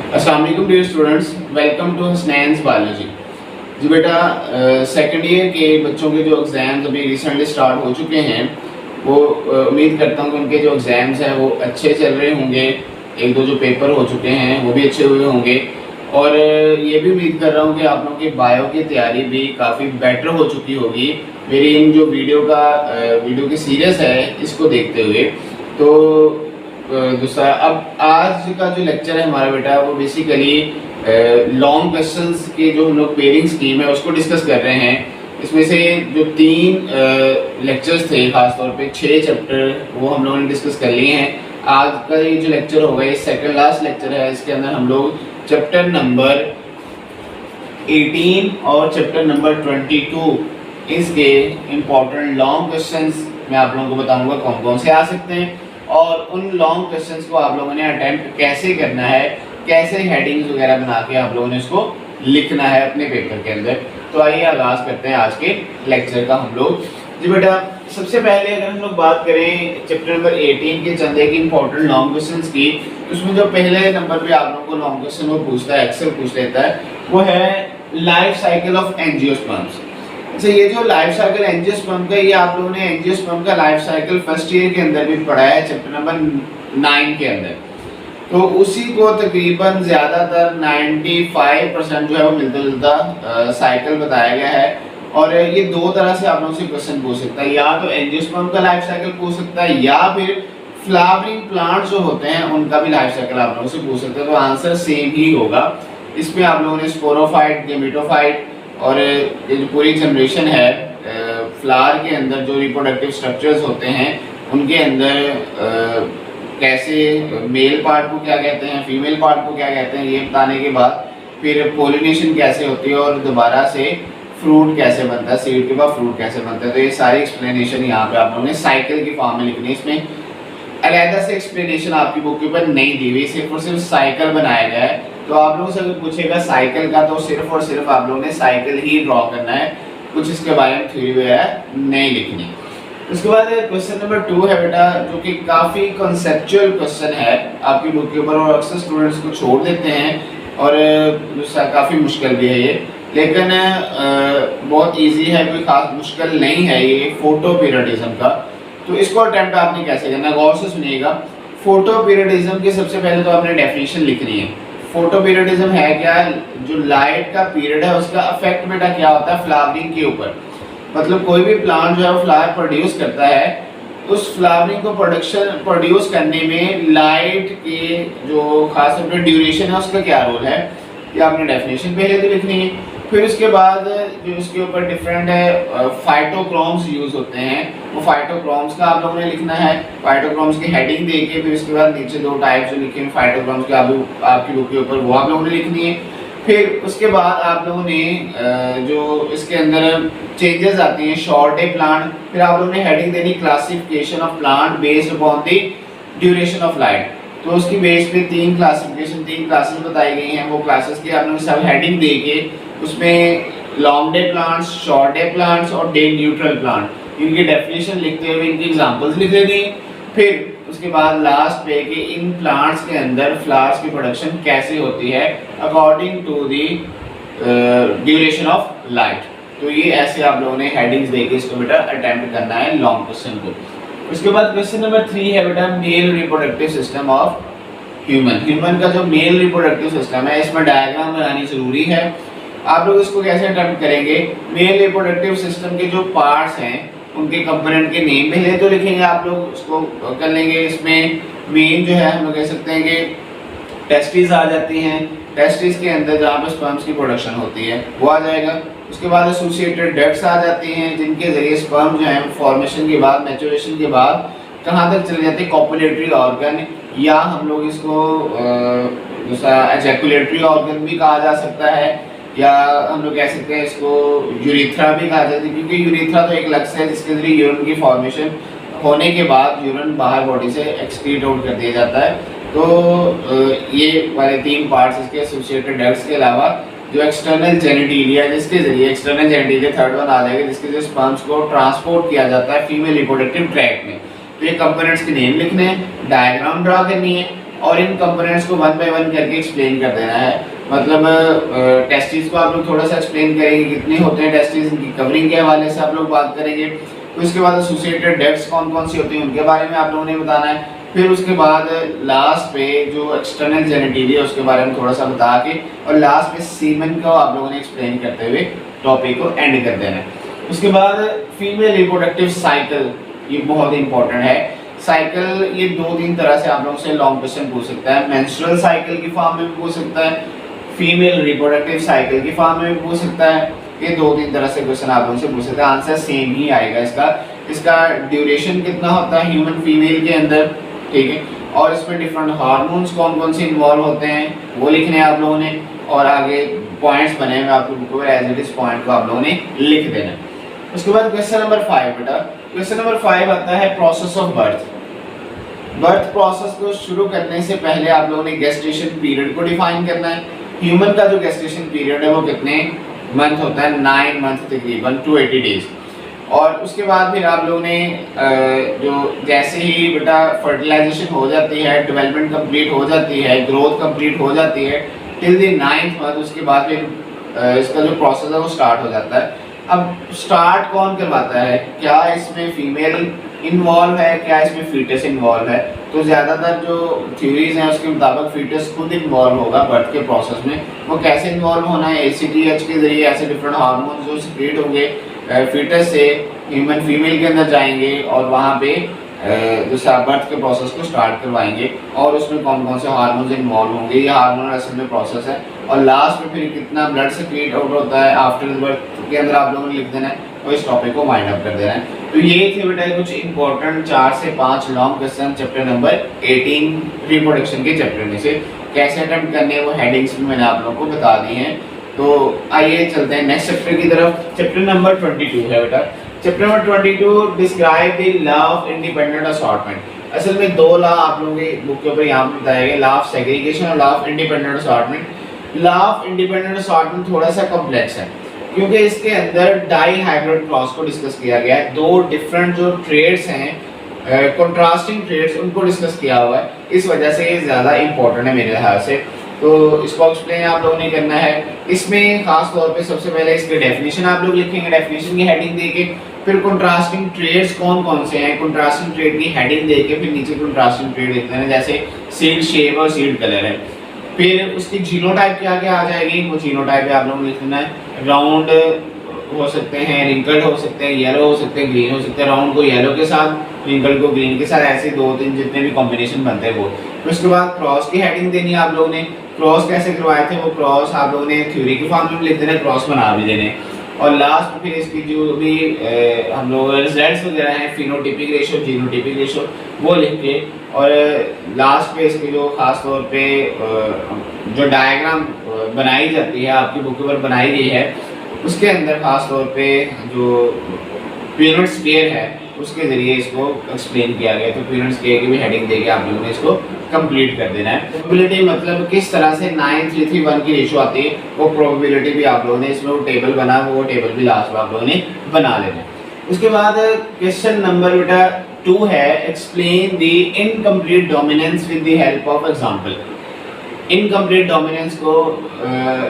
अस्सलाम वालेकुम dear students, welcome to Hasnain's biology. जी बेटा, सेकंड ईयर के बच्चों के जो एग्ज़ाम्स अभी रिसेंटली स्टार्ट हो चुके हैं वो उम्मीद करता हूँ कि उनके जो एग्ज़ाम्स हैं वो अच्छे चल रहे होंगे। एक दो जो पेपर हो चुके हैं वो भी अच्छे हुए होंगे और ये भी उम्मीद कर रहा हूँ कि आप लोगों की बायो की तैयारी भी काफ़ी बेटर हो चुकी होगी मेरी इन जो वीडियो की सीरीज़ है इसको देखते हुए। तो दूसरा, अब आज का जो लेक्चर है हमारा बेटा वो बेसिकली लॉन्ग क्वेश्चंस की जो हम लोग पेयरिंग स्कीम है उसको डिस्कस कर रहे हैं। इसमें से जो 3 लेक्चर्स थे, खासतौर पे 6 चैप्टर वो हम लोगों ने डिस्कस कर लिए हैं। आज का ये जो लेक्चर होगा ये सेकंड लास्ट लेक्चर है। इसके अंदर हम लोग चैप्टर नंबर 18 और चैप्टर नंबर 22 इसके इम्पोर्टेंट लॉन्ग क्वेश्चंस मैं आप लोगों को बताऊंगा कौन कौन से आ सकते हैं और उन लॉन्ग क्वेश्चंस को आप लोगों ने अटेम्प्ट कैसे करना है, कैसे हेडिंग्स वगैरह बना के आप लोगों ने इसको लिखना है अपने पेपर के अंदर। तो आइए आगाज़ करते हैं आज के लेक्चर का हम लोग। जी बेटा, सबसे पहले अगर हम लोग बात करें चैप्टर नंबर 18 के चंद एक इम्पोर्टेंट लॉन्ग क्वेश्चंस की, उसमें जो पहले नंबर पे आप लोगों को लॉन्ग क्वेश्चन वो पूछता है, अक्सर पूछ लेता है, वो है लाइफ साइकिल ऑफ एंजियोस्पर्म्स। अच्छा, ये जो लाइफ साइकिल एंजियोस्पर्म का, ये आप लोगों ने एंजियोस्पर्म का लाइफ साइकिल फर्स्ट ईयर के अंदर भी पढ़ा है चैप्टर नंबर 9 के अंदर। तो उसी को तकरीबन ज़्यादातर 95% जो है वो मिलता जुलता साइकिल बताया गया है। और ये दो तरह से आप लोगों से क्वेश्चन पूछ सकता है, या तो एंजियोस्पर्म का लाइफ साइकिल पूछ सकता है या फिर फ्लावरिंग प्लांट्स जो होते हैं उनका भी लाइफ साइकिल आप लोगों से पूछ सकते हैं। तो आंसर सेम ही होगा। इसमें आप लोगों ने स्पोरोफाइट, गेमेटोफाइट और ये जो पूरी जनरेशन है फ्लावर के अंदर जो रिप्रोडक्टिव स्ट्रक्चर्स होते हैं उनके अंदर कैसे मेल पार्ट को क्या कहते हैं, फीमेल पार्ट को क्या कहते हैं, ये बताने के बाद फिर पोलिनेशन कैसे होती है और दोबारा से फ्रूट कैसे बनता है, सीड के बाद फ्रूट कैसे बनता है। तो ये सारी एक्सप्लेनेशन यहाँ पे आप लोगों ने साइकिल की फॉर्म में लिखनी है। इसमें अलहदा से एक्सप्लेनेशन आपकी बुक के ऊपर नहीं दी हुई, सिर्फ और सिर्फ साइकिल बनाया गया है। तो आप लोगों से अगर पूछेगा साइकिल का तो सिर्फ और सिर्फ आप लोगों ने साइकिल ही ड्रॉ करना है, कुछ इसके बारे में थ्योरी वगैरह नहीं लिखनी। उसके बाद क्वेश्चन नंबर 2 है बेटा, जो कि काफ़ी कॉन्सेप्चुअल क्वेश्चन है आपकी बुक के ऊपर और अक्सर स्टूडेंट्स को छोड़ देते हैं और काफ़ी मुश्किल भी है ये, लेकिन बहुत इजी है, कोई खास मुश्किल नहीं है ये फोटो पीरियडिज्म का। तो इसको अटेम्प्ट आपने कैसे करना है, गौर से सुनिएगा। फोटो पीरियडिज्म की सबसे पहले तो आपने डेफिनेशन लिखनी है। फोटो पीरियडिज्म है क्या, जो लाइट का पीरियड है उसका अफेक्ट बेटा क्या होता है फ्लावरिंग के ऊपर। मतलब कोई भी प्लांट जो है वो फ्लावर प्रोड्यूस करता है, उस फ्लावरिंग को प्रोड्यूस करने में लाइट के जो खास तौर पर ड्यूरेशन है उसका क्या रोल है, ये आपने डेफिनेशन पहले तो लिखनी है। फिर उसके बाद जो इसके ऊपर डिफरेंट है फाइटोक्रोम्स यूज होते हैं, वो फाइटोक्रोम्स का आप लोगों ने लिखना है। फाइटोक्रोम्स की हेडिंग देके फिर उसके बाद नीचे 2 टाइप जो लिखे हैं फाइटोक्रोम्स के आपकी बुक के ऊपर वो आप लोगों ने लिखनी है। फिर उसके बाद आप लोगों ने जो इसके अंदर चेंजेस आती हैं, शॉर्ट डे प्लांट, फिर आप लोगों ने हेडिंग देनी classification of plant based upon the duration of light. तो उसकी बेस पे 3 क्लासेस बताई गई हैं। वो क्लासेस की आप लोगों ने सब हेडिंग देके उसमें long day plants, short day plants और डे न्यूट्रल प्लांट, इनकी डेफिनेशन लिखते हुए इनकी एग्जांपल्स लिख देनी। फिर उसके बाद लास्ट पे कि इन प्लांट्स के अंदर फ्लावर्स की प्रोडक्शन कैसे होती है according to the duration of light. तो ये ऐसे आप लोगों ने हेडिंग्स देके इसको बेटा अटेम्प्ट करना है लॉन्ग क्वेश्चन को। उसके बाद क्वेश्चन नंबर 3 है बेटा male reproductive system of human का जो मेल रिप्रोडक्टिव सिस्टम है इसमें डायग्राम बनानी जरूरी है। आप लोग इसको कैसे अटेम्प्ट करेंगे, मेल रिप्रोडक्टिव सिस्टम के जो पार्ट्स हैं उनके कंपोनेंट के नेम पहले तो लिखेंगे, आप लोग उसको कर लेंगे। इसमें मेन जो है हम लोग कह सकते हैं कि टेस्टिस आ जाती हैं, टेस्टिस के अंदर जहाँ पे स्पर्म्स की प्रोडक्शन होती है वो आ जाएगा। उसके बाद एसोसिएटेड डक्ट्स आ जाती हैं जिनके जरिए स्पर्म जो है फॉर्मेशन के बाद, मैच्योरेशन के बाद कहाँ तक चले जाते हैं, कॉपुलेटरी ऑर्गन, या हम लोग इसको दूसरा एजैकुलेटरी ऑर्गन भी कहा जा सकता है, या हम लोग कह सकते हैं इसको यूरेथ्रा भी कहा जाता है, क्योंकि यूरेथ्रा तो एक लक्ष्य है जिसके जरिए यूरिन की फॉर्मेशन होने के बाद यूरिन बाहर बॉडी से एक्सक्रीट आउट कर दिया जाता है। तो ये वाले 3 पार्ट्स इसके एसोसिएटेड डक्ट्स के अलावा जो एक्सटर्नल जेनिटेलिया, जिसके जरिए एक्सटर्नल जेनिटेलिया थर्ड वन आ जाएगा, जिसके जरिए स्पर्म्स को ट्रांसपोर्ट किया जाता है फीमेल रिप्रोडक्टिव ट्रैक्ट में। तो ये कंपोनेंट्स के नेम लिखने हैं, डायग्राम ड्रा करनी है, और इन कंपोनेंट्स को वन बाय वन करके एक्सप्लेन कर देना है। मतलब टेस्टिस को आप लोग थोड़ा सा एक्सप्लेन करेंगे, कितने होते हैं टेस्टिस, इनकी कवरिंग के हवाले से आप लोग बात करेंगे। तो इसके बाद एसोसिएटेड डेप्थ्स कौन कौन सी होती हैं उनके बारे में आप लोगों ने बताना है। फिर उसके बाद लास्ट पे जो एक्सटर्नल जेनिटेलिया उसके बारे में थोड़ा सा बता के, और लास्ट पे सीमेन को आप लोगों ने एक्सप्लेन करते हुए टॉपिक को एंड कर देना है। उसके बाद फीमेल रिप्रोडक्टिव साइकिल, ये बहुत इंपॉर्टेंट है। साइकिल ये 2-3 तरह से आप लोगों से लॉन्ग क्वेश्चन पूछ सकता है। मेंस्ट्रुअल साइकिल की फॉर्म में भी पूछ सकता है, फीमेल रिप्रोडक्टिव साइकिल की फॉर्म में भी पूछ सकता है। ये 2-3 तरह से क्वेश्चन आप लोगों से पूछ सकता है। आंसर सेम ही आएगा इसका। इसका ड्यूरेशन कितना होता है ह्यूमन फीमेल के अंदर, ठीक है, और इसमें डिफरेंट हार्मोन्स कौन कौन से इन्वॉल्व होते हैं वो लिखने हैं आप लोगों ने, और आगे पॉइंट्स बने हुए आपको बुक में एज इट इज पॉइंट को आप लोगों ने लिख देना है। उसके बाद क्वेश्चन नंबर 5 बेटा, क्वेश्चन नंबर 5 आता है process of birth. Birth process को शुरू करने से पहले आप लोगों ने गेस्टेशन पीरियड को डिफाइन करना है। ह्यूमन का जो गेस्टेशन पीरियड है वो कितने मंथ होता है, 9 मंथ तकरीबन 280 डेज। और उसके बाद फिर आप लोगों ने जो जैसे ही बेटा फर्टिलाइजेशन हो जाती है, डेवलपमेंट कंप्लीट हो जाती है, ग्रोथ कंप्लीट हो जाती है टिल द 9th मंथ, उसके बाद फिर इसका जो प्रोसेस है वो स्टार्ट हो जाता है। अब स्टार्ट कौन करवाता है, क्या इसमें फीमेल इन्वॉल्व है, क्या इसमें फीटस इन्वॉल्व है? तो ज़्यादातर जो थ्योरीज हैं उसके मुताबिक फीटस खुद इन्वॉल्व होगा बर्थ के प्रोसेस में। वो कैसे इन्वॉल्व होना है, ACTH के जरिए, ऐसे डिफरेंट हार्मोन्स जो सिक्रीट होंगे फीटस से ह्यूमन फीमेल के अंदर जाएंगे और वहाँ पे दूसरा बर्थ के प्रोसेस को स्टार्ट करवाएंगे, और उसमें कौन कौन से हार्मोन्स इन्वॉल्व होंगे, ये हार्मोनल असल में प्रोसेस है। और लास्ट में फिर कितना ब्लड सिक्रीट आउट होता है आफ्टर बर्थ के अंदर आप लोगों ने लिख देना है, और इस टॉपिक को वाइंड अप कर देना है। तो ये थे बेटा कुछ इंपॉर्टेंट 4 से 5 long question chapter number 18 reproduction के चैप्टर में से। कैसे अटेम्प्ट करने हैं वो हेडिंग्स भी मैंने आप लोगों को बता दी हैं। तो आइए चलते हैं नेक्स्ट चैप्टर की तरफ। चैप्टर नंबर 22 है बेटा। Chapter number 22 describe the law of independent assortment. असल में 2 लॉ आप लोगों की बुक के ऊपर यहाँ पे बताया गया, लॉ ऑफ सेग्रीगेशन और law of independent assortment. Law of independent assortment थोड़ा सा कॉम्प्लेक्स है क्योंकि इसके अंदर डाई हाइब्रिड क्रॉस को डिस्कस किया गया है। 2 डिफरेंट जो ट्रेड्स हैं, कंट्रास्टिंग ट्रेड्स, उनको डिस्कस किया हुआ है। इस वजह से ये ज़्यादा इंपॉर्टेंट है मेरे लिहाज से। तो इसको एक्सप्लेन आप लोगों ने करना है। इसमें खास तौर पे सबसे पहले इसकी डेफिनेशन आप लोग लिखेंगे, डेफिनेशन की हेडिंग देके, फिर कंट्रास्टिंग ट्रेड्स कौन कौन से हैं, कंट्रास्टिंग ट्रेड की हेडिंग देके फिर नीचे कंट्रास्टिंग ट्रेड लिखते हैं, जैसे सीड शेप और सीड कलर है। फिर उसकी जीनोटाइप क्या क्या आ जाएगी, वो जीनोटाइप आप लोगों ने लिखना है। राउंड हो सकते हैं, रिंकल्ड हो सकते हैं, येलो हो सकते हैं, ग्रीन हो सकते हैं। राउंड को येलो के साथ, रिंकल्ड को ग्रीन के साथ, ऐसे 2-3 जितने भी कॉम्बिनेशन बनते हैं वो। फिर उसके बाद क्रॉस की हेडिंग देनी है आप लोगों ने। क्रॉस कैसे करवाए थे वो क्रॉस आप लोगों ने थ्योरी के फॉर्म में भी लिख देना, क्रॉस बना भी देने। और लास्ट में फिर इसकी जो भी हम लोग रिजल्ट्स वगैरह हैं, फिनोटिपिक रेशो, जीनोटिपिक रेशो, वो लिख के, और लास्ट पे इसकी जो खास तौर पे जो डायग्राम बनाई जाती है आपकी बुक पर बनाई गई है, उसके अंदर खास तौर पे जो पीरियड स्केयर है उसके जरिए इसको एक्सप्लेन किया गया। तो पीरियड स्केयर की भी हेडिंग देके आप लोगों ने इसको कंप्लीट कर देना है। प्रोबेबिलिटी मतलब किस तरह से 9:3:1 की रेशो आती है, वो प्रोबेबिलिटी भी आप लोगों ने इसमें वो टेबल बना, वो टेबल भी लास्ट में आप लोगों ने बना लेना है। उसके बाद क्वेश्चन नंबर बेटा 2 है, explain the incomplete dominance with the help of example. Incomplete dominance को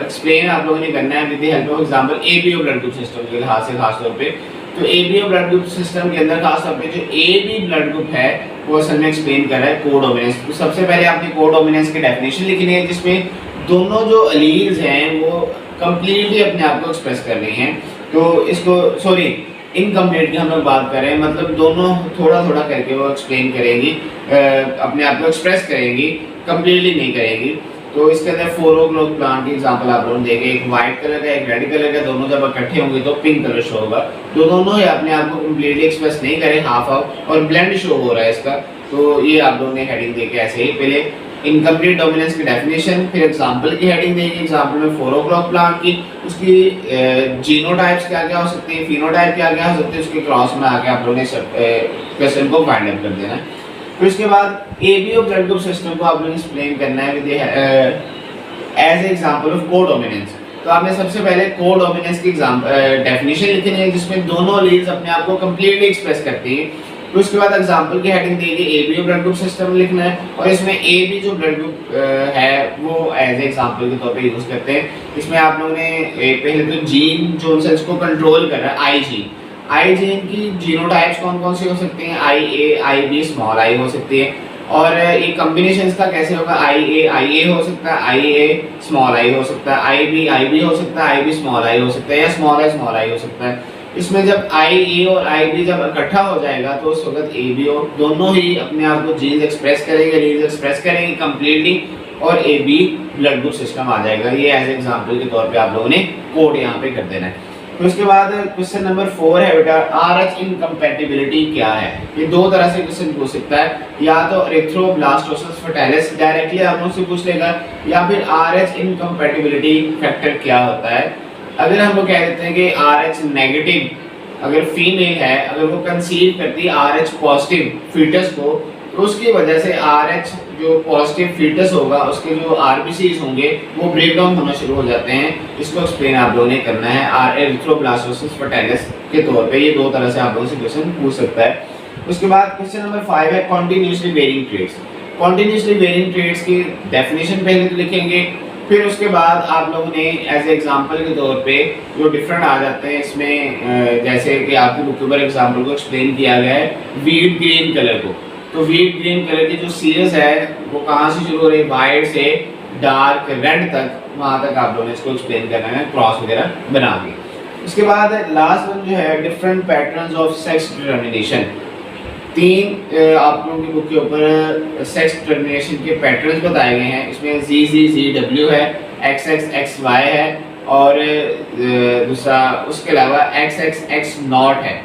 एक्सप्लेन आप लोगों ने करना है with the help of example ABO blood group system के लिहाज से खास तौर पे। तो ABO ब्लड ग्रुप सिस्टम के अंदर खास तौर पे जो AB ब्लड ग्रुप है वो असल में एक्सप्लेन कर रहा है कोडोमिनेंस। तो सबसे पहले आपने कोडोमिनेंस की डेफिनेशन लिखनी है, जिसमें दोनों जो एलील्स हैं वो कंप्लीटली अपने आप को एक्सप्रेस कर रही हैं। तो इसको सॉरी इनकम्प्लीट की हम लोग बात कर रहे हैं, मतलब दोनों थोड़ा थोड़ा करके वो एक्सप्लेन करेंगी, अपने आप को एक्सप्रेस करेंगी, कंप्लीटली नहीं करेंगी। तो इसके अंदर 4 o'clock प्लांट की एग्जांपल आप लोगों ने देखे, एक वाइट कलर का एक रेड कलर का, दोनों जब इकट्ठे होंगे तो पिंक कलर शो होगा। तो दोनों ही अपने आप को कम्प्लीटली एक्सप्रेस नहीं करे, हाफ हाफ, और ब्लेंड शो हो रहा है इसका। तो ये आप लोगों ने हेडिंग देके ऐसे ही पहले इनकम्प्लीट डोमिनेंस की डेफिनेशन, फिर एग्जांपल की हेडिंग देंगे, एग्जांपल में 4 o'clock प्लांट की, उसकी जीनोटाइप्स क्या क्या हो सकती है, फिनोटाइप क्या क्या हो सकते हैं, उसके क्रॉस में आके आप लोगों ने क्वेश्चन को फाइंड आउट कर देना है। फिर उसके बाद ABO ब्लड ग्रुप सिस्टम को आप लोग एक्सप्लेन करना है with as example of codominance. तो आपने सबसे पहले कोडोमिनेंस की डेफिनेशन लिखनी है, जिसमें दोनों एलील्स अपने आप को कंप्लीटली एक्सप्रेस करती हैं। तो उसके बाद एग्जाम्पल की हेडिंग देगी A B blood group system लिखना है, और इसमें ए बी जो ब्लड ग्रुप है वो एज एग्जाम्पल के तौर पे यूज करते हैं। इसमें आप लोगों ने पहले तो जीन जो सेल्स को कंट्रोल कर रहा है आई जीन की जीनोटाइप्स कौन कौन सी हो सकती हैं, आई ए आई बी स्मॉल आई हो सकती है, और ये कॉम्बिनेशन का कैसे होगा, आई ए हो सकता है, आई ए स्मॉल आई हो सकता है, आई बी हो सकता है, आई बी स्मॉल आई हो सकता है, या स्मॉल आई हो सकता है। इसमें जब आई ए और आई बी जब इकट्ठा हो जाएगा तो उस वक्त ए बी और दोनों ही अपने आप को जीन्स एक्सप्रेस करेंगे, रील्स एक्सप्रेस करेंगे कम्प्लीटली, और A B blood group system आ जाएगा। ये एज एग्जाम्पल के तौर पे आप लोगों ने कोड यहाँ पे कर देना है। तो उसके बाद क्वेश्चन नंबर 4 है बेटा, RH इनकम्पैटिबिलिटी क्या है। ये दो तरह से क्वेश्चन पूछ सकता है, या तो एरिथ्रोब्लास्टोसिस फर्टाइलिस डायरेक्टली आप लोगों से पूछ लेगा, या फिर RH इनकम्पैटिबिलिटी फैक्टर क्या होता है। अगर हम लोग कह देते हैं कि RH नेगेटिव अगर फीमेल है, अगर वो कंसीव करती है RH पॉजिटिव फीटस को, तो उसकी वजह से RH जो पॉजिटिव फीटस होगा उसके जो RBCs होंगे वो ब्रेक डाउन होना शुरू हो जाते हैं। इसको एक्सप्लेन आप लोगों ने करना है एरिथ्रोब्लास्टोसिस फर्टाइलिस के तौर पे। ये दो तरह से आप लोगों से क्वेश्चन पूछ सकता है। उसके बाद क्वेश्चन नंबर 5 है continuously varying traits. Continuously varying traits की डेफिनेशन पहले तो लिखेंगे, फिर उसके बाद आप लोगों ने एज एग्जांपल के तौर पे जो डिफरेंट आ जाते हैं इसमें, जैसे कि आपकी बुक के ऊपर एग्जांपल को एक्सप्लेन किया गया है वीट ग्रीन कलर को। तो वीट ग्रीन कलर की जो सीरीज है वो कहाँ से शुरू हो रही है, वाइट से डार्क रेड तक, वहाँ तक आप लोगों ने इसको एक्सप्लेन करना है क्रॉस वगैरह बना के। उसके बाद लास्ट वन जो है different patterns of sex determination. 3 आप लोगों की बुक के ऊपर सेक्स डिटर्मिनेशन के पैटर्न्स बताए गए हैं। इसमें ZZW है, XXXY है, और दूसरा उसके अलावा XXX0 है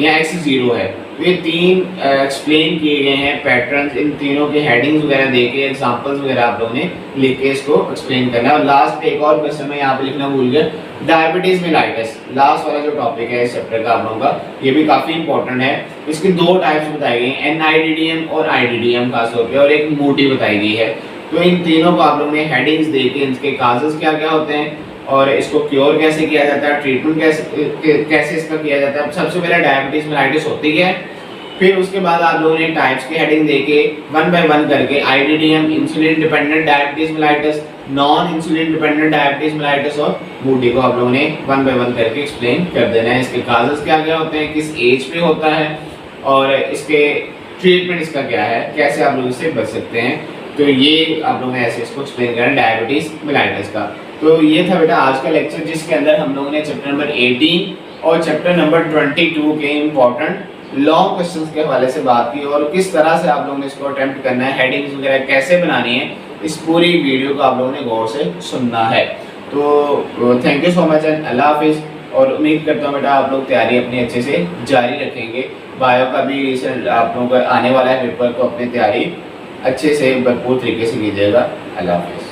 या X0 है। ये 3 एक्सप्लेन किए गए हैं पैटर्न्स। इन तीनों के हेडिंग्स वगैरह देके एग्जांपल्स वगैरह आप लोगों ने लेके इसको एक्सप्लेन करना है। और लास्ट एक और क्वेश्चन मैं यहाँ पे लिखना भूल गया, डायबिटीज मेलाइटिस लास्ट वाला जो टॉपिक है इस चैप्टर का आप लोगों का, ये भी काफी इंपॉर्टेंट है। इसकी 2 टाइप्स बताई गई हैं, NIDDM और IDDM खासतौर पे, और एक मोटी बताई गई है। तो इन तीनों को आप लोगों ने हेडिंग्स देके इनके काजेस क्या क्या होते हैं और इसको क्योर कैसे किया जाता है, ट्रीटमेंट कैसे इसका किया जाता है। सबसे पहले डायबिटीज मेलाइटिस होती है, फिर उसके बाद आप लोगों ने टाइप्स की हेडिंग देके 1 बाय 1 करके IDDM insulin dependent diabetes mellitus, non insulin dependent diabetes mellitus और बूटी को आप लोगों ने 1 बाय 1 करके एक्सप्लेन कर देना है। इसके काजेस क्या क्या होते हैं, किस एज पे होता है, और इसके ट्रीटमेंट इसका क्या है, कैसे आप लोग इससे बच सकते हैं। तो ये आप लोगों ने ऐसे इसको एक्सप्लेन करना डायबिटीज मेलाइटिस का। तो ये था बेटा आज का लेक्चर, जिसके अंदर हम लोगों ने चैप्टर नंबर 18 और चैप्टर नंबर 22 के इम्पोर्टेंट लॉन्ग क्वेश्चंस के हवाले से बात की, और किस तरह से आप लोगों ने इसको अटेम्प्ट करना है, हेडिंग्स वगैरह कैसे बनानी है, इस पूरी वीडियो को आप लोगों ने गौर से सुनना है। तो thank you so much and अल्लाह हाफिज़। और उम्मीद करता हूँ बेटा आप लोग तैयारी अपनी अच्छे से जारी रखेंगे। बायो का भी आप लोगों का आने वाला है पेपर, तो अपनी तैयारी अच्छे से भरपूर तरीके से कीजिएगा। अल्लाह हाफिज़।